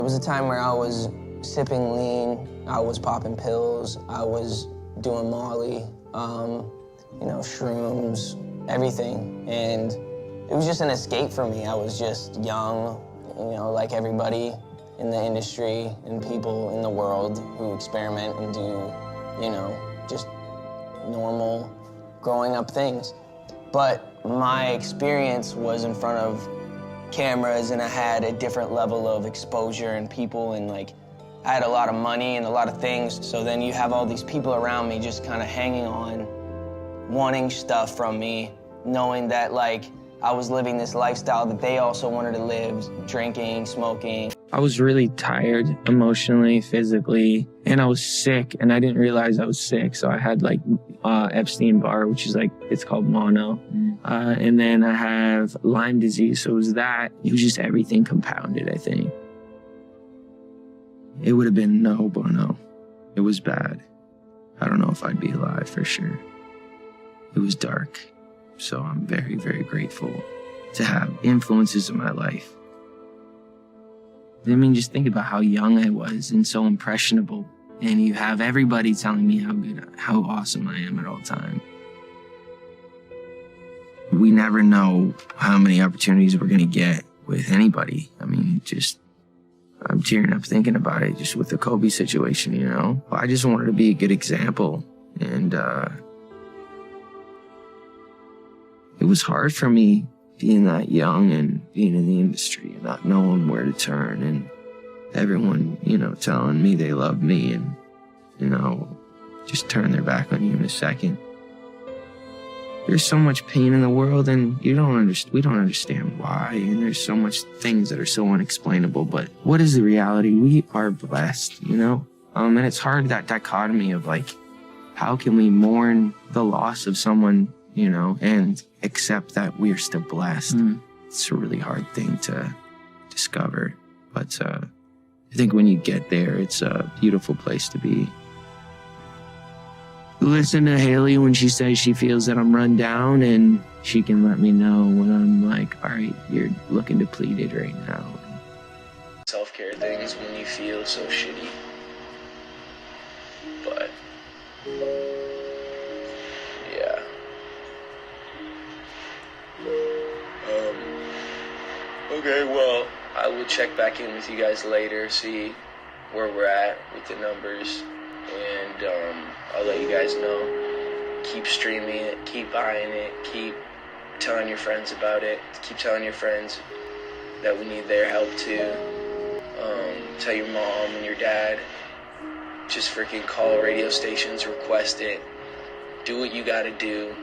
There was a time where I was sipping lean, I was popping pills, I was doing Molly, you know, shrooms, everything. And it was just an escape for me. I was just young, you know, like everybody in the industry and people in the world who experiment and do, you know, just normal growing up things. But my experience was in front of cameras, and I had a different level of exposure and people, and like I had a lot of money and a lot of things. So then you have all these people around me just kind of hanging on, wanting stuff from me, knowing that like I was living this lifestyle that they also wanted to live, drinking, smoking. I was really tired emotionally, physically, and I was sick, and I didn't realize I was sick. So I had like Epstein-Barr, which is like, it's called mono. And then I have Lyme disease. So it was that. It was just everything compounded, I think. It would have been no bueno. It was bad. I don't know if I'd be alive for sure. It was dark. So I'm very, very grateful to have influences in my life. I mean, just think about how young I was and so impressionable. And you have everybody telling me how awesome I am at all time. We never know how many opportunities we're gonna get with anybody. I mean, just, I'm tearing up thinking about it, just with the Kobe situation, you know? I just wanted to be a good example. And it was hard for me being that young and being in the industry and not knowing where to turn, and everyone, you know, telling me they love me and, you know, just turn their back on you in a second. There's so much pain in the world, and we don't understand why, and there's so much things that are so unexplainable, but what is the reality? We are blessed, you know? And it's hard, that dichotomy of like, how can we mourn the loss of someone, you know, and accept that we are still blessed? It's a really hard thing to discover, but I think when you get there, it's a beautiful place to be. Listen to Haley when she says she feels that I'm run down, and she can let me know when I'm like, all right, you're looking depleted right now. Self-care things when you feel so shitty. But yeah. Okay, well, I will check back in with you guys later, see where we're at with the numbers, and I'll let you guys know. Keep streaming it, keep buying it, keep telling your friends about it, keep telling your friends that we need their help too. Tell your mom and your dad. Just freaking call radio stations, request it, do what you gotta do,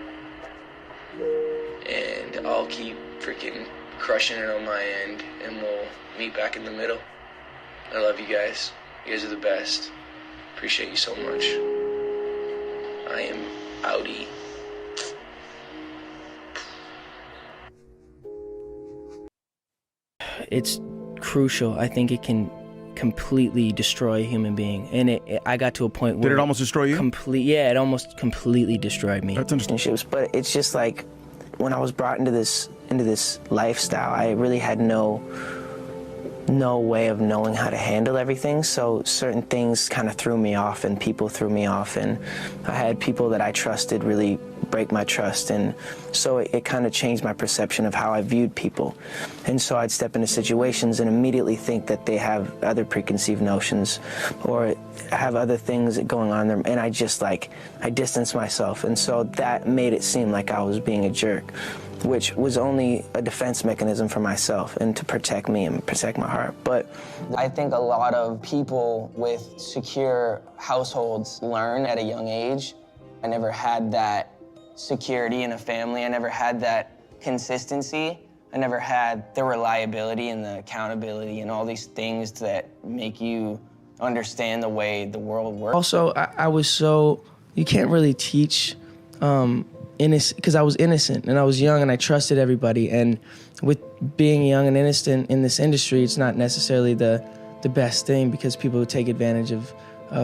and I'll keep freaking crushing it on my end, and we'll meet back in the middle. I love you guys. You guys are the best. Appreciate you so much. I am outie. It's crucial. I think it can completely destroy a human being, and I got to a point where did it almost destroy you? Yeah, it almost completely destroyed me. That's understandable. But it's just like when I was brought into this lifestyle, I really had no way of knowing how to handle everything. So certain things kind of threw me off, and people threw me off, and I had people that I trusted really break my trust, and so it kind of changed my perception of how I viewed people. And so I'd step into situations and immediately think that they have other preconceived notions or have other things going on there, and I distanced myself, and so that made it seem like I was being a jerk, which was only a defense mechanism for myself and to protect me and protect my heart. But I think a lot of people with secure households learn at a young age. I never had that security in a family. I never had that consistency. I never had the reliability and the accountability and all these things that make you understand the way the world works. Also, I was so, you can't really teach innocent, because I was innocent and I was young and I trusted everybody, and with being young and innocent in this industry, it's not necessarily the best thing, because people take advantage of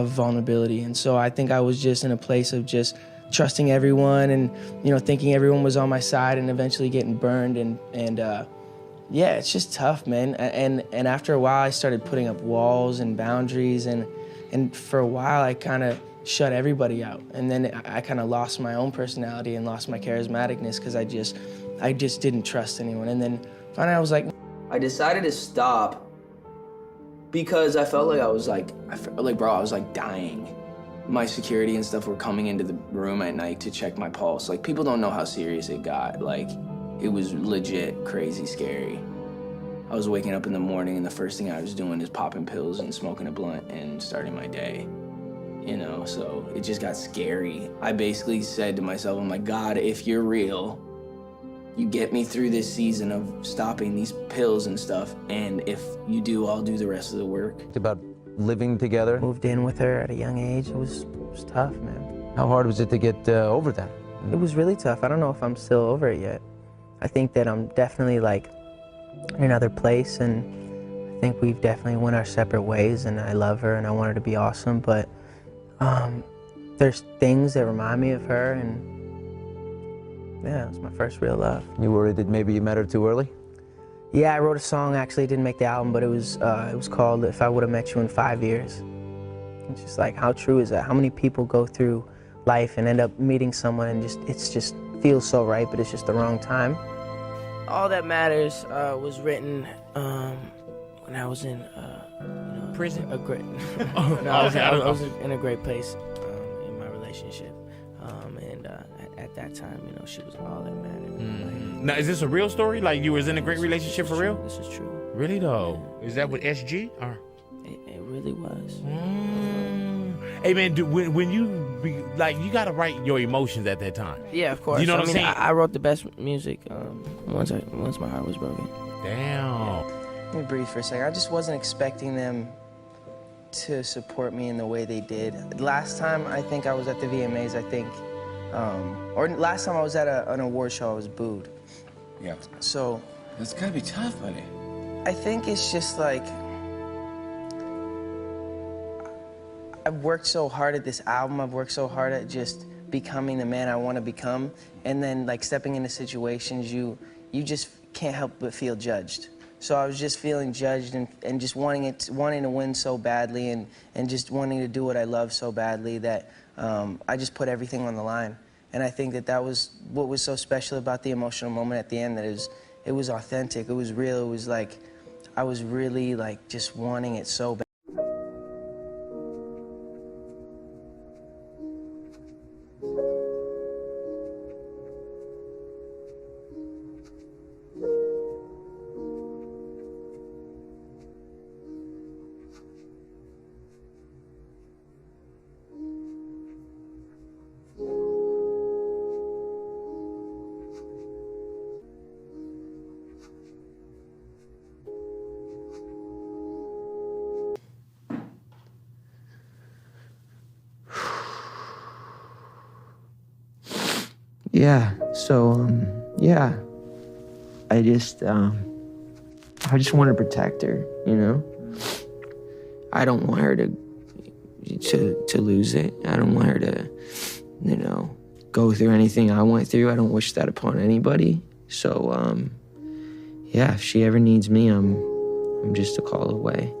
vulnerability. And so I think I was just in a place of just trusting everyone and, you know, thinking everyone was on my side, and eventually getting burned and Yeah, it's just tough, man. And after a while, I started putting up walls and boundaries, and for a while, I kind of shut everybody out. And then I kind of lost my own personality and lost my charismaticness because I just didn't trust anyone. And then finally, I was like, I decided to stop because I felt like I was like, bro, I was like dying. My security and stuff were coming into the room at night to check my pulse. Like, people don't know how serious it got. Like, it was legit crazy scary. I was waking up in the morning and the first thing I was doing is popping pills and smoking a blunt and starting my day, you know? So it just got scary. I basically said to myself, I'm like, God, if you're real, you get me through this season of stopping these pills and stuff, and if you do, I'll do the rest of the work. About living together? Moved in with her at a young age. It was tough, man. How hard was it to get over that? It was really tough. I don't know if I'm still over it yet. I think that I'm definitely like in another place, and I think we've definitely went our separate ways, and I love her and I want her to be awesome, but there's things that remind me of her, and yeah, it was my first real love. You worried that maybe you met her too early? Yeah, I wrote a song, actually, didn't make the album, but it was called If I Would Have Met You in 5 Years. It's just like, how true is that? How many people go through life and end up meeting someone and it's just feels so right, but it's just the wrong time? All That Matters was written when I was in prison. I was in a great place in my relationship, and at that time, you know, she was all that mattered. Now, is this a real story? Like, you was in a great relationship for real? This is true. Really though? Is that with SG or? It really was. Hey man, when you like, you gotta write your emotions at that time. Yeah, of course. You know what I'm saying? I wrote the best music once my heart was broken. Damn. Let me breathe for a second. I just wasn't expecting them to support me in the way they did. Last time I think I was at the VMAs, or last time I was at an award show, I was booed. Yeah. So It's gotta be tough, buddy. I think it's just like, I've worked so hard at this album, I've worked so hard at just becoming the man I want to become, and then like stepping into situations, you just can't help but feel judged. So I was just feeling judged and just wanting to win so badly, and just wanting to do what I love so badly that I just put everything on the line. And I think that was what was so special about the emotional moment at the end, that it was authentic, it was real, it was like, I was really like just wanting it so bad. Yeah, so, yeah. I just want to protect her, you know? I don't want her to lose it. I don't want her to, you know, go through anything I went through. I don't wish that upon anybody. So, yeah, if she ever needs me, I'm just a call away.